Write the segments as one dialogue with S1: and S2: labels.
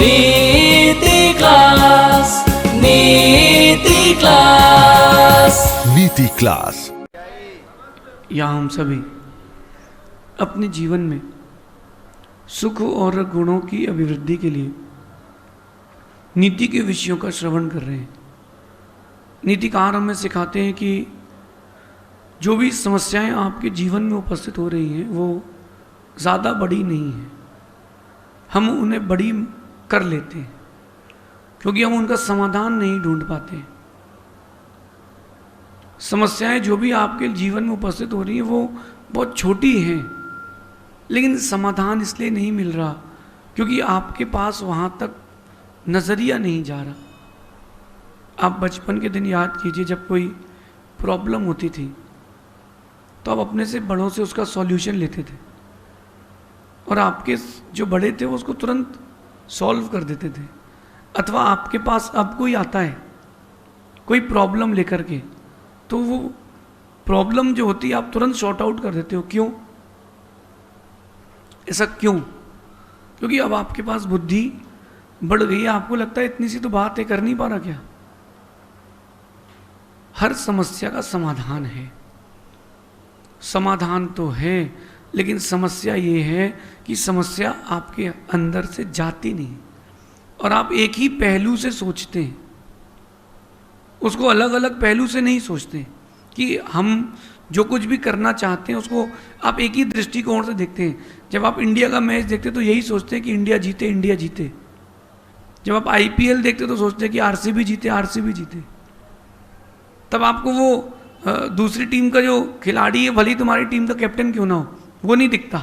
S1: नीति क्लास, नीति क्लास,
S2: नीति क्लास।
S3: यहाँ हम सभी अपने जीवन में सुख और गुणों की अभिवृद्धि के लिए नीति के विषयों का श्रवण कर रहे हैं। नीतिकार हमें सिखाते हैं कि जो भी समस्याएं आपके जीवन में उपस्थित हो रही हैं वो ज़्यादा बड़ी नहीं है, हम उन्हें बड़ी कर लेते हैं क्योंकि हम उनका समाधान नहीं ढूंढ पाते। समस्याएं जो भी आपके जीवन में उपस्थित हो रही हैं वो बहुत छोटी हैं, लेकिन समाधान इसलिए नहीं मिल रहा क्योंकि आपके पास वहाँ तक नज़रिया नहीं जा रहा। आप बचपन के दिन याद कीजिए, जब कोई प्रॉब्लम होती थी तो आप अपने से बड़ों से उसका सॉल्यूशन लेते थे और आपके जो बड़े थे वो उसको तुरंत सॉल्व कर देते थे। अथवा आपके पास अब कोई आता है कोई प्रॉब्लम लेकर के, तो वो प्रॉब्लम जो होती है आप तुरंत सॉर्ट आउट कर देते हो। क्यों? ऐसा क्यों? क्योंकि अब आपके पास बुद्धि बढ़ गई है, आपको लगता है इतनी सी तो बात है, कर नहीं पा रहा क्या? हर समस्या का समाधान है, समाधान तो है, लेकिन समस्या ये है कि समस्या आपके अंदर से जाती नहीं और आप एक ही पहलू से सोचते हैं, उसको अलग अलग पहलू से नहीं सोचते कि हम जो कुछ भी करना चाहते हैं उसको आप एक ही दृष्टिकोण से देखते हैं। जब आप इंडिया का मैच देखते हैं तो यही सोचते हैं कि इंडिया जीते, इंडिया जीते। जब आप आईपीएल देखते तो सोचते हैं कि आरसीबी जीते, आरसीबी जीते। तब आपको वो दूसरी टीम का जो खिलाड़ी है, भली तुम्हारी टीम का कैप्टन क्यों ना हो, वो नहीं दिखता।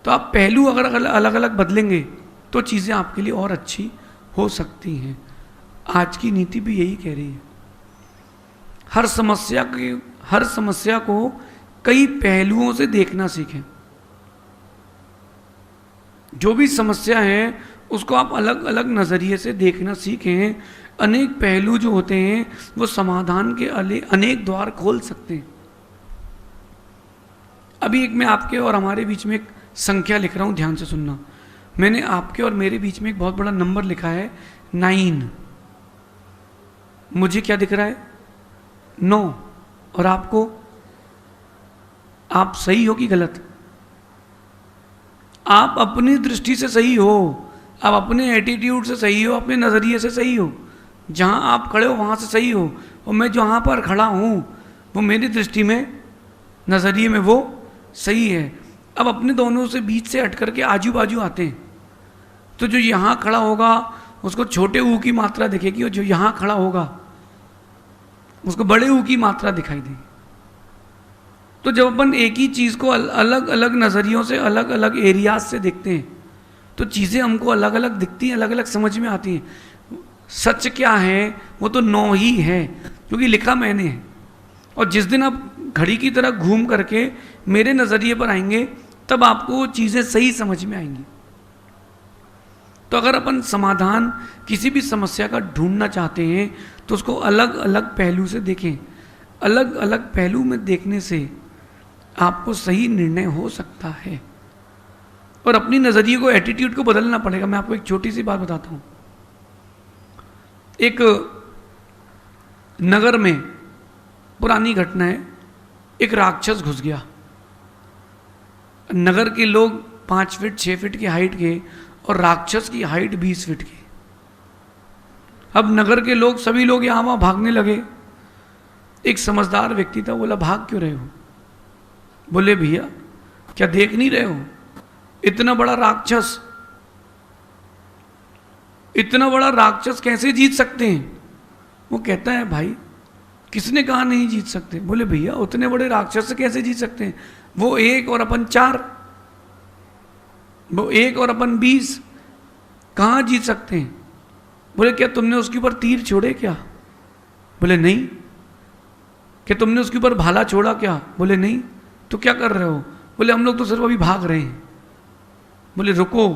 S3: तो आप पहलू अगर अलग अलग बदलेंगे तो चीज़ें आपके लिए और अच्छी हो सकती हैं। आज की नीति भी यही कह रही है। हर समस्या को कई पहलुओं से देखना सीखें। जो भी समस्या है उसको आप अलग अलग नज़रिए से देखना सीखें। अनेक पहलू जो होते हैं वो समाधान के अनेक द्वार खोल सकते हैं। अभी एक मैं आपके और हमारे बीच में एक संख्या लिख रहा हूँ, ध्यान से सुनना। मैंने आपके और मेरे बीच में एक बहुत बड़ा नंबर लिखा है 9। मुझे क्या दिख रहा है? 9। और आपको? आप सही हो कि गलत? आप अपनी दृष्टि से सही हो, आप अपने एटीट्यूड से सही हो, अपने नज़रिए से सही हो। जहाँ आप खड़े हो वहाँ से सही हो, और मैं जहाँ पर खड़ा हूँ वो मेरी दृष्टि में, नज़रिए में वो सही है। अब अपने दोनों से बीच से हट करके आजू बाजू आते हैं तो जो यहाँ खड़ा होगा उसको छोटे ऊ की मात्रा दिखेगी और जो यहाँ खड़ा होगा उसको बड़े ऊ की मात्रा दिखाई देगी। तो जब अपन एक ही चीज़ को अलग अलग नज़रियों से, अलग अलग एरियाज से देखते हैं तो चीज़ें हमको अलग अलग दिखती हैं, अलग अलग समझ में आती हैं। सच क्या है? वो तो 9 ही है क्योंकि लिखा मैंने है। और जिस दिन आप घड़ी की तरह घूम करके मेरे नज़रिए पर आएंगे तब आपको वो चीज़ें सही समझ में आएंगी। तो अगर अपन समाधान किसी भी समस्या का ढूंढना चाहते हैं तो उसको अलग अलग पहलू से देखें। अलग अलग पहलू में देखने से आपको सही निर्णय हो सकता है और अपनी नज़रिए को, एटीट्यूड को बदलना पड़ेगा। मैं आपको एक छोटी सी बात बताता हूँ। एक नगर में पुरानी घटना है, एक राक्षस घुस गया। नगर के लोग 5 फीट 6 फीट की हाइट के और राक्षस की हाइट 20 फीट की। अब नगर के लोग, सभी लोग यहाँ वहाँ भागने लगे। एक समझदार व्यक्ति था, बोला भाग क्यों रहे हो? बोले भैया क्या देख नहीं रहे हो, इतना बड़ा राक्षस, इतना बड़ा राक्षस कैसे जीत सकते हैं? वो कहता है भाई किसने कहा नहीं जीत सकते? बोले भैया उतने बड़े राक्षस से कैसे जीत सकते हैं? वो 1 और अपन 4, वो 1 और अपन 20, कहाँ जीत सकते हैं? बोले क्या तुमने उसके ऊपर तीर छोड़े क्या? बोले नहीं। क्या तुमने उसके ऊपर भाला छोड़ा क्या? बोले नहीं। तो क्या कर रहे हो? बोले हम लोग तो सिर्फ अभी भाग रहे हैं। बोले रुको,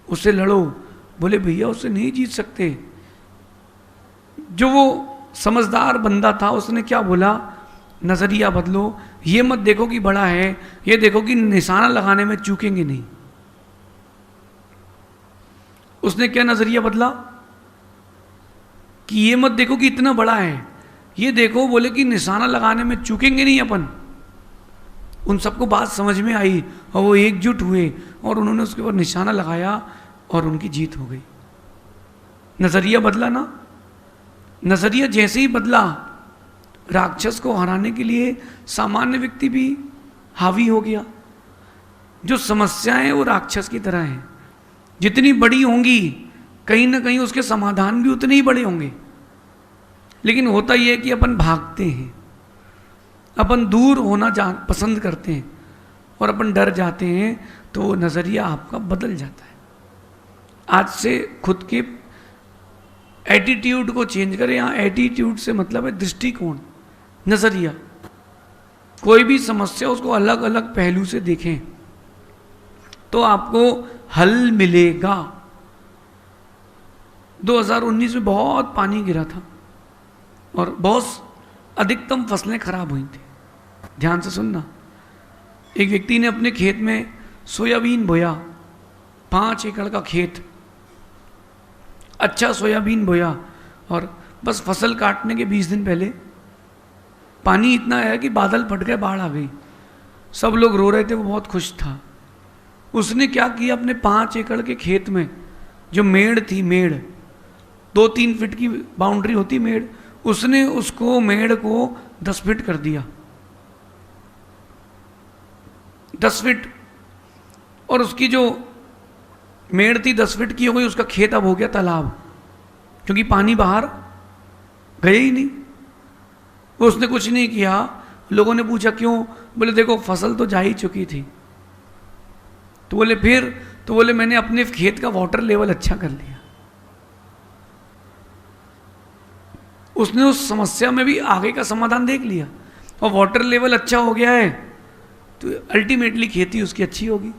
S3: उससे लड़ो। बोले भैया उससे नहीं जीत सकते। जो वो समझदार बंदा था उसने क्या बोला? नज़रिया बदलो, ये मत देखो कि बड़ा है, ये देखो कि निशाना लगाने में चूकेंगे नहीं। उसने क्या नजरिया बदला कि ये मत देखो कि इतना बड़ा है, ये देखो बोले कि निशाना लगाने में चूकेंगे नहीं अपन। उन सबको बात समझ में आई और वो एकजुट हुए और उन्होंने उसके ऊपर निशाना लगाया और उनकी जीत हो गई। नजरिया बदला ना। नजरिया जैसे ही बदला, राक्षस को हराने के लिए सामान्य व्यक्ति भी हावी हो गया। जो समस्याएं वो राक्षस की तरह हैं, जितनी बड़ी होंगी कहीं ना कहीं उसके समाधान भी उतने ही बड़े होंगे। लेकिन होता यह है कि अपन भागते हैं, अपन दूर होना पसंद करते हैं और अपन डर जाते हैं, तो वो नज़रिया आपका बदल जाता है। आज से खुद के एटीट्यूड को चेंज करें। यहाँ एटीट्यूड से मतलब है दृष्टिकोण, नज़रिया। कोई भी समस्या उसको अलग अलग पहलू से देखें तो आपको हल मिलेगा। 2019 में बहुत पानी गिरा था और बहुत अधिकतम फसलें खराब हुई थी। ध्यान से सुनना। एक व्यक्ति ने अपने खेत में सोयाबीन बोया, 5 एकड़ का खेत, अच्छा सोयाबीन बोया, और बस फसल काटने के 20 दिन पहले पानी इतना आया कि बादल फट गए, बाढ़ आ गई। सब लोग रो रहे थे, वो बहुत खुश था। उसने क्या किया, अपने 5 एकड़ के खेत में जो मेड़ थी, मेड़ 2-3 फीट की बाउंड्री होती मेड़, उसने उसको मेड़ को 10 फीट कर दिया, 10 फीट। और उसकी जो मेड़ थी 10 फीट की हो गई, उसका खेत अब हो गया तालाब, क्योंकि पानी बाहर गया ही नहीं। वो उसने कुछ नहीं किया। लोगों ने पूछा क्यों, बोले देखो फसल तो जा ही चुकी थी। तो बोले फिर, तो बोले मैंने अपने खेत का वाटर लेवल अच्छा कर लिया। उसने उस समस्या में भी आगे का समाधान देख लिया और वाटर लेवल अच्छा हो गया है तो अल्टीमेटली खेती उसकी अच्छी होगी।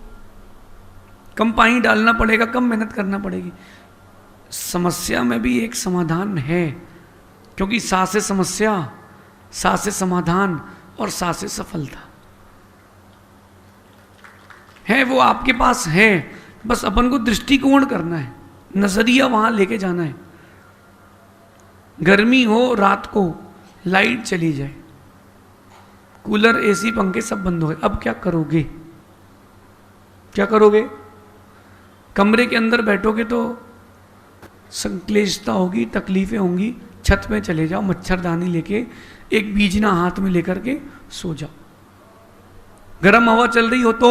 S3: कम पानी डालना पड़ेगा, कम मेहनत करना पड़ेगी। समस्या में भी एक समाधान है, क्योंकि सा से समस्या, सा से समाधान और सा से सफलता है। वो आपके पास है, बस अपन को दृष्टिकोण करना है, नजरिया वहां लेके जाना है। गर्मी हो, रात को लाइट चली जाए, कूलर, एसी, पंखे सब बंद हो गए, अब क्या करोगे? क्या करोगे? कमरे के अंदर बैठोगे तो संक्लेशता होगी, तकलीफें होंगी। छत पे चले जाओ, मच्छरदानी लेके, एक बीजना हाथ में लेकर के सो जाओ। गर्म हवा चल रही हो तो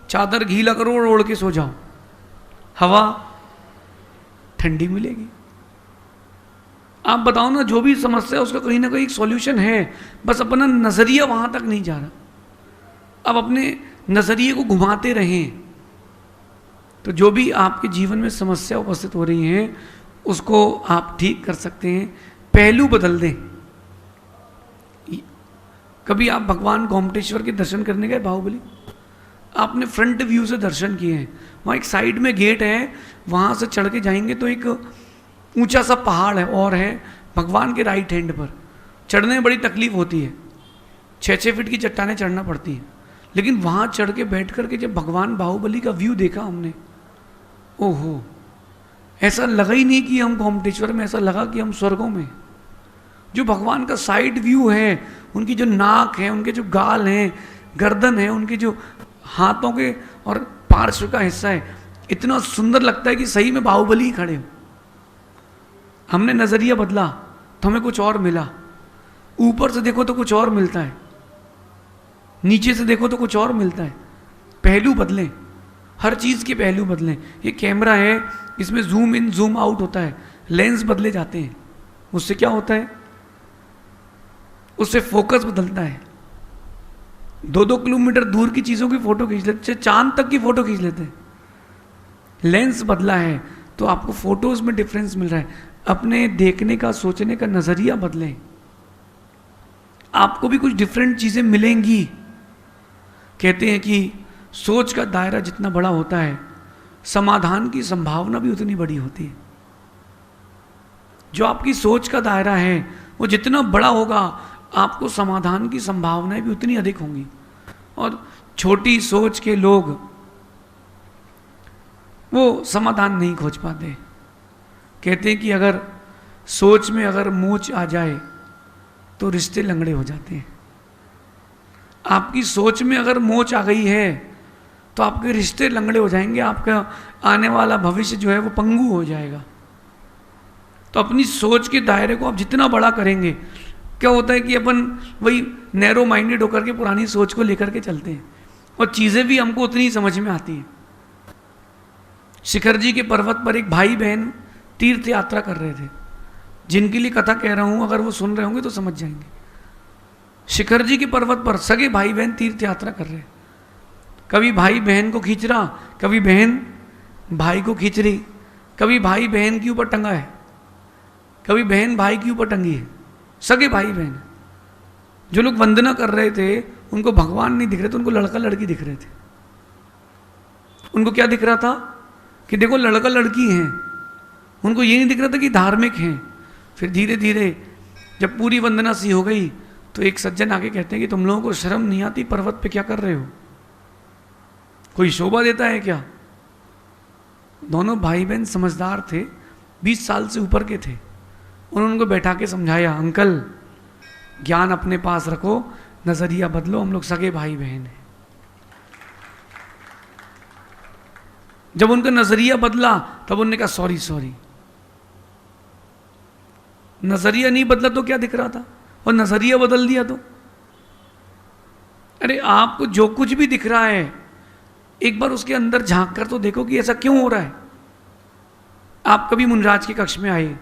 S3: चादर गीला करो और ओढ़ के सो जाओ, हवा ठंडी मिलेगी। आप बताओ ना, जो भी समस्या है उसका कहीं ना कहीं एक सॉल्यूशन है, बस अपना नजरिया वहां तक नहीं जा रहा। अब अपने नजरिए को घुमाते रहें तो जो भी आपके जीवन में समस्या उपस्थित हो रही है उसको आप ठीक कर सकते हैं। पहलू बदल दें। कभी आप भगवान गोमटेश्वर के दर्शन करने गए, बाहुबली? आपने फ्रंट व्यू से दर्शन किए हैं। वहाँ एक साइड में गेट है, वहाँ से चढ़ के जाएंगे तो एक ऊंचा सा पहाड़ है और है भगवान के राइट हैंड पर। चढ़ने में बड़ी तकलीफ होती है, 6-6 फीट की चट्टानें चढ़ना पड़ती हैं, लेकिन वहाँ चढ़ के बैठ करके जब भगवान बाहुबली का व्यू देखा हमने, ओहो, ऐसा लगा ही नहीं कि हम गोमटेश्वर में, ऐसा लगा कि हम स्वर्गों में। जो भगवान का साइड व्यू है, उनकी जो नाक है, उनके जो गाल हैं, गर्दन है, उनके जो हाथों के और पार्श्व का हिस्सा है, इतना सुंदर लगता है कि सही में बाहुबली ही खड़े हो। हमने नजरिया बदला तो हमें कुछ और मिला। ऊपर से देखो तो कुछ और मिलता है, नीचे से देखो तो कुछ और मिलता है। पहलू बदलें, हर चीज के पहलू बदलें। ये कैमरा है, इसमें जूम इन जूम आउट होता है, लेंस बदले जाते हैं। उससे क्या होता है? उससे फोकस बदलता है। 2-2 किलोमीटर दूर की चीजों की फोटो खींच लेते, चांद तक की फोटो खींच लेते हैं। लेंस बदला है तो आपको फोटोज में डिफरेंस मिल रहा है। अपने देखने का, सोचने का नजरिया बदलें, आपको भी कुछ डिफरेंट चीजें मिलेंगी। कहते हैं कि सोच का दायरा जितना बड़ा होता है, समाधान की संभावना भी उतनी बड़ी होती है। जो आपकी सोच का दायरा है वो जितना बड़ा होगा, आपको समाधान की संभावनाएं भी उतनी अधिक होंगी। और छोटी सोच के लोग वो समाधान नहीं खोज पाते। कहते हैं कि अगर सोच में अगर मोच आ जाए तो रिश्ते लंगड़े हो जाते हैं। आपकी सोच में अगर मोच आ गई है तो आपके रिश्ते लंगड़े हो जाएंगे, आपका आने वाला भविष्य जो है वो पंगु हो जाएगा। तो अपनी सोच के दायरे को आप जितना बड़ा करेंगे, क्या होता है कि अपन वही नैरो माइंडेड होकर के पुरानी सोच को लेकर के चलते हैं और चीज़ें भी हमको उतनी ही समझ में आती हैं। शिखर जी के पर्वत पर एक भाई बहन तीर्थ यात्रा कर रहे थे, जिनके लिए कथा कह रहा हूं, अगर वो सुन रहे होंगे तो समझ जाएंगे। शिखर जी के पर्वत पर सगे भाई बहन तीर्थ यात्रा कर रहे हैं। कभी भाई बहन को खींच रहा, कभी बहन भाई को खींच रही, कभी भाई बहन के ऊपर टंगा है, कभी बहन भाई के ऊपर टंगी है। सगे भाई बहन जो लोग वंदना कर रहे थे उनको भगवान नहीं दिख रहे थे, उनको लड़का लड़की दिख रहे थे। उनको क्या दिख रहा था कि देखो लड़का लड़की हैं, उनको ये नहीं दिख रहा था कि धार्मिक हैं। फिर धीरे धीरे जब पूरी वंदना सी हो गई तो एक सज्जन आके कहते हैं कि तुम लोगों को शर्म नहीं आती, पर्वत पे क्या कर रहे हो, कोई शोभा देता है क्या? दोनों भाई बहन समझदार थे, 20 साल से ऊपर के थे। उन्होंने उनको बैठा के समझाया, अंकल ज्ञान अपने पास रखो, नजरिया बदलो, हम लोग सगे भाई बहन हैं। जब उनका नजरिया बदला तब उन्होंने कहा सॉरी सॉरी। नजरिया नहीं बदला तो क्या दिख रहा था, और नजरिया बदल दिया तो अरे आपको जो कुछ भी दिख रहा है एक बार उसके अंदर झांक कर तो देखो कि ऐसा क्यों हो रहा है। आप कभी मुनराज के कक्ष में आए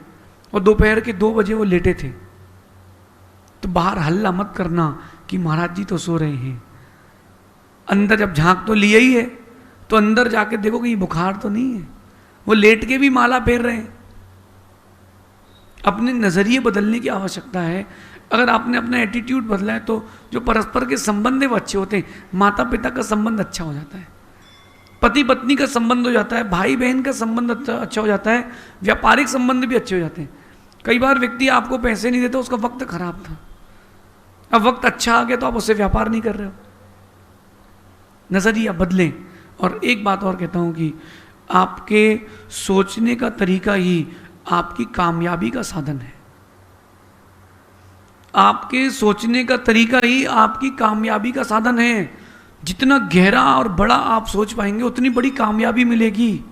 S3: और दोपहर के 2 बजे वो लेटे थे, तो बाहर हल्ला मत करना कि महाराज जी तो सो रहे हैं। अंदर जब झांक तो लिया ही है तो अंदर जाके देखो कि बुखार तो नहीं है, वो लेट के भी माला फेर रहे हैं। अपने नजरिए बदलने की आवश्यकता है। अगर आपने अपना एटीट्यूड बदला है तो जो परस्पर के संबंध है वो अच्छे होते हैं। माता पिता का संबंध अच्छा हो जाता है, पति पत्नी का संबंध हो जाता है, भाई बहन का संबंध अच्छा हो जाता है, व्यापारिक संबंध भी अच्छे हो जाते हैं। कई बार व्यक्ति आपको पैसे नहीं देता, उसका वक्त खराब था, अब वक्त अच्छा आ गया तो आप उससे व्यापार नहीं कर रहे हो। नजरिया बदलें। और एक बात और कहता हूं कि आपके सोचने का तरीका ही आपकी कामयाबी का साधन है। आपके सोचने का तरीका ही आपकी कामयाबी का साधन है। जितना गहरा और बड़ा आप सोच पाएंगे उतनी बड़ी कामयाबी मिलेगी।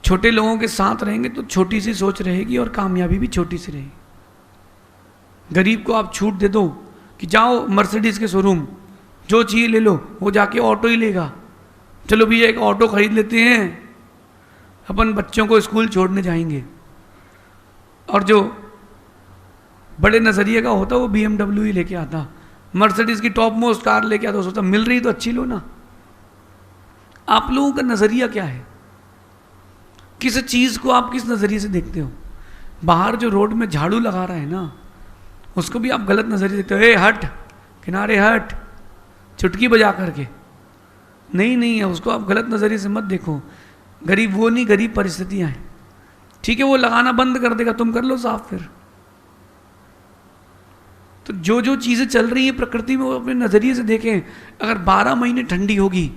S3: छोटे लोगों के साथ रहेंगे तो छोटी सी सोच रहेगी और कामयाबी भी छोटी सी रहेगी। गरीब को आप छूट दे दो कि जाओ मर्सिडीज के शोरूम, जो चाहिए ले लो, वो जाके ऑटो ही लेगा। चलो भैया एक ऑटो खरीद लेते हैं, अपन बच्चों को स्कूल छोड़ने जाएंगे। और जो बड़े नज़रिए का होता वो BMW ही लेके आता, मर्सिडीज की टॉप मोस्ट कार लेके आता, सोचता मिल रही तो अच्छी लो ना। आप लोगों का नज़रिया क्या है? किस चीज़ को आप किस नज़रिए से देखते हो? बाहर जो रोड में झाड़ू लगा रहा है ना, उसको भी आप गलत नज़रिए देखते हो। ए हट, किनारे हट, चुटकी बजा करके। नहीं है, उसको आप गलत नज़रिए से मत देखो। गरीब वो नहीं, गरीब परिस्थितियां हैं। ठीक है, वो लगाना बंद कर देगा, तुम कर लो साफ। फिर तो जो जो चीज़ें चल रही हैं प्रकृति में वो अपने नज़रिए से देखें। अगर 12 महीने ठंडी होगी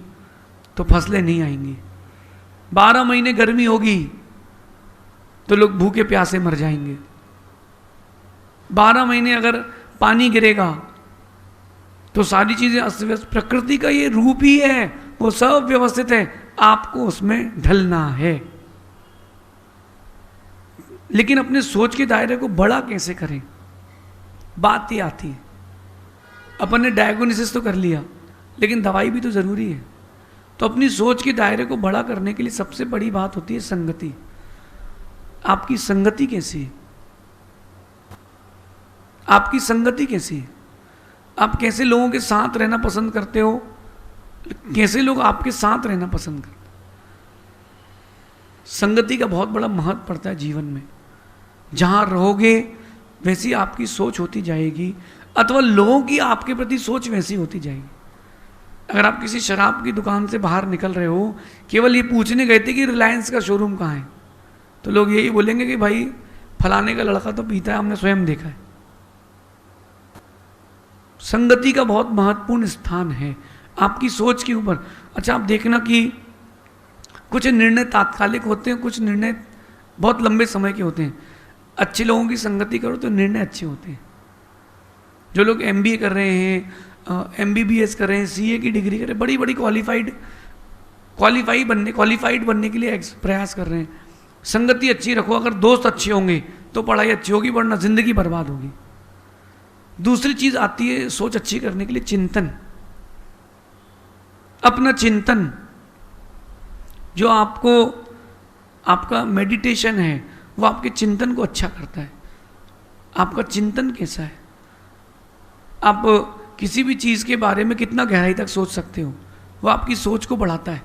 S3: तो फसलें नहीं आएंगी, 12 महीने गर्मी होगी तो लोग भूखे प्यासे मर जाएंगे, 12 महीने अगर पानी गिरेगा तो सारी चीज़ें अस्त व्यस्त। प्रकृति का ये रूप ही है, वो सब व्यवस्थित है, आपको उसमें ढलना है। लेकिन अपने सोच के दायरे को बड़ा कैसे करें, बात ही आती है। अपन ने डायग्नोसिस तो कर लिया, लेकिन दवाई भी तो ज़रूरी है। तो अपनी सोच के दायरे को बड़ा करने के लिए सबसे बड़ी बात होती है संगति। आपकी संगति कैसी है? आपकी संगति कैसी है? आप कैसे लोगों के साथ रहना पसंद करते हो? कैसे लोग आपके साथ रहना पसंद करते? संगति का बहुत बड़ा महत्व पड़ता है जीवन में। जहां रहोगे वैसी आपकी सोच होती जाएगी, अथवा लोगों की आपके प्रति सोच वैसी होती जाएगी। अगर आप किसी शराब की दुकान से बाहर निकल रहे हो, केवल ये पूछने गए थे कि रिलायंस का शोरूम कहाँ है, तो लोग यही बोलेंगे कि भाई फलाने का लड़का तो पीता है, हमने स्वयं देखा है। संगति का बहुत महत्वपूर्ण स्थान है आपकी सोच के ऊपर। अच्छा, आप देखना कि कुछ निर्णय तात्कालिक होते हैं, कुछ निर्णय बहुत लंबे समय के होते हैं। अच्छे लोगों की संगति करो तो निर्णय अच्छे होते हैं। जो लोग MBA कर रहे हैं, MBBS कर रहे हैं, CA की डिग्री कर रहे हैं, बड़ी बड़ी क्वालिफाइड बनने के लिए प्रयास कर रहे हैं, संगति अच्छी रखो। अगर दोस्त अच्छे होंगे तो पढ़ाई अच्छी होगी, वरना जिंदगी बर्बाद होगी। दूसरी चीज आती है सोच अच्छी करने के लिए, चिंतन। अपना चिंतन, जो आपको आपका मेडिटेशन है वो आपके चिंतन को अच्छा करता है। आपका चिंतन कैसा है, आप किसी भी चीज़ के बारे में कितना गहराई तक सोच सकते हो, वो आपकी सोच को बढ़ाता है।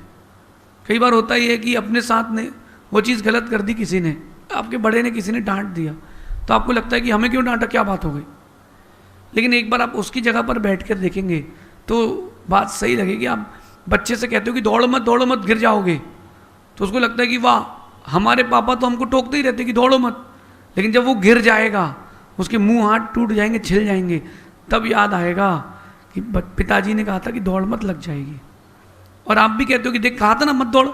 S3: कई बार होता ही है कि अपने साथ ने वो चीज़ गलत कर दी, किसी ने, आपके बड़े ने, किसी ने डांट दिया, तो आपको लगता है कि हमें क्यों डांटा, क्या बात हो गई। लेकिन एक बार आप उसकी जगह पर बैठ कर देखेंगे तो बात सही लगेगी। आप बच्चे से कहते हो कि दौड़ो मत गिर जाओगे, तो उसको लगता है कि वाह, हमारे पापा तो हमको टोकते ही रहते कि दौड़ो मत, लेकिन जब वो गिर जाएगा, उसके मुंह हाथ टूट जाएंगे, छिल जाएंगे, तब याद आएगा कि पिताजी ने कहा था कि दौड़ मत, लग जाएगी। और आप भी कहते हो कि देख, कहा था ना मत दौड़।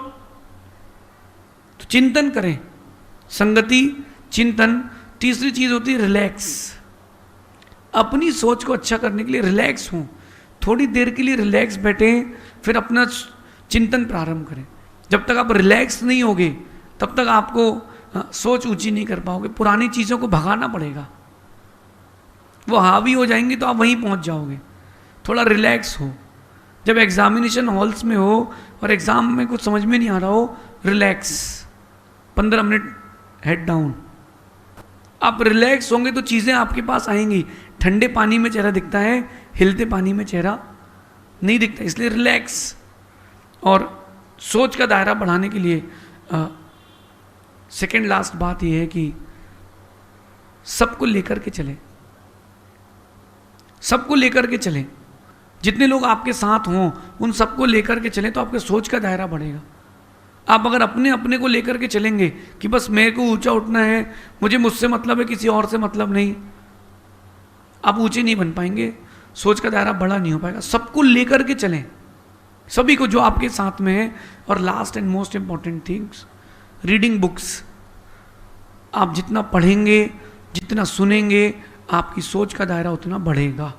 S3: तो चिंतन करें, संगति, चिंतन। तीसरी चीज होती है रिलैक्स। अपनी सोच को अच्छा करने के लिए रिलैक्स हों, थोड़ी देर के लिए रिलैक्स बैठें, फिर अपना चिंतन प्रारंभ करें। जब तक आप रिलैक्स नहीं होगे तब तक आपको सोच ऊंची नहीं कर पाओगे। पुरानी चीज़ों को भगाना पड़ेगा, वो हावी हो जाएंगी तो आप वहीं पहुंच जाओगे। थोड़ा रिलैक्स हो। जब एग्जामिनेशन हॉल्स में हो और एग्ज़ाम में कुछ समझ में नहीं आ रहा हो, रिलैक्स, 15 मिनट हेड डाउन। आप रिलैक्स होंगे तो चीज़ें आपके पास आएंगी। ठंडे पानी में चेहरा दिखता है, हिलते पानी में चेहरा नहीं दिखता, इसलिए रिलैक्स। और सोच का दायरा बढ़ाने के लिए सेकेंड लास्ट बात यह है कि सबको लेकर के चलें, सबको लेकर के चलें। जितने लोग आपके साथ हों उन सबको लेकर के चलें तो आपके सोच का दायरा बढ़ेगा। आप अगर अपने अपने को लेकर के चलेंगे कि बस मेरे को ऊंचा उठना है, मुझे मुझसे मतलब है, किसी और से मतलब नहीं, आप ऊंचे नहीं बन पाएंगे, सोच का दायरा बड़ा नहीं हो पाएगा। सबको लेकर के चलें, सभी को जो आपके साथ में है। और last and most important things, reading books. आप जितना पढ़ेंगे, जितना सुनेंगे, आपकी सोच का दायरा उतना बढ़ेगा।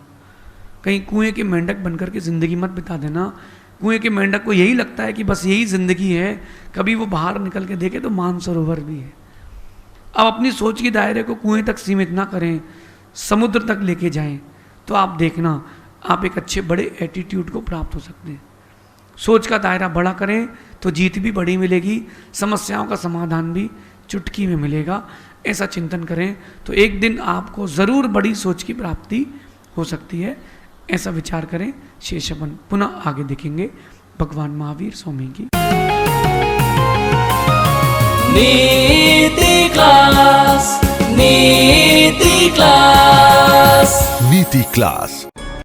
S3: कहीं कुएं के मेंढक बनकर के ज़िंदगी मत बिता देना। कुएं के मेंढक को यही लगता है कि बस यही ज़िंदगी है, कभी वो बाहर निकल के देखे तो मानसरोवर भी है। अब अपनी सोच के दायरे को कुएं तक सीमित ना करें, समुद्र तक लेके जाएं, तो आप देखना आप एक अच्छे बड़े एटीट्यूड को प्राप्त हो सकते हैं। सोच का दायरा बड़ा करें तो जीत भी बड़ी मिलेगी, समस्याओं का समाधान भी चुटकी में मिलेगा। ऐसा चिंतन करें तो एक दिन आपको ज़रूर बड़ी सोच की प्राप्ति हो सकती है। ऐसा विचार करें। शेष अपन पुनः आगे देखेंगे। भगवान महावीर स्वामी की
S1: नीति क्लास, नीति क्लास,
S2: नीति क्लास।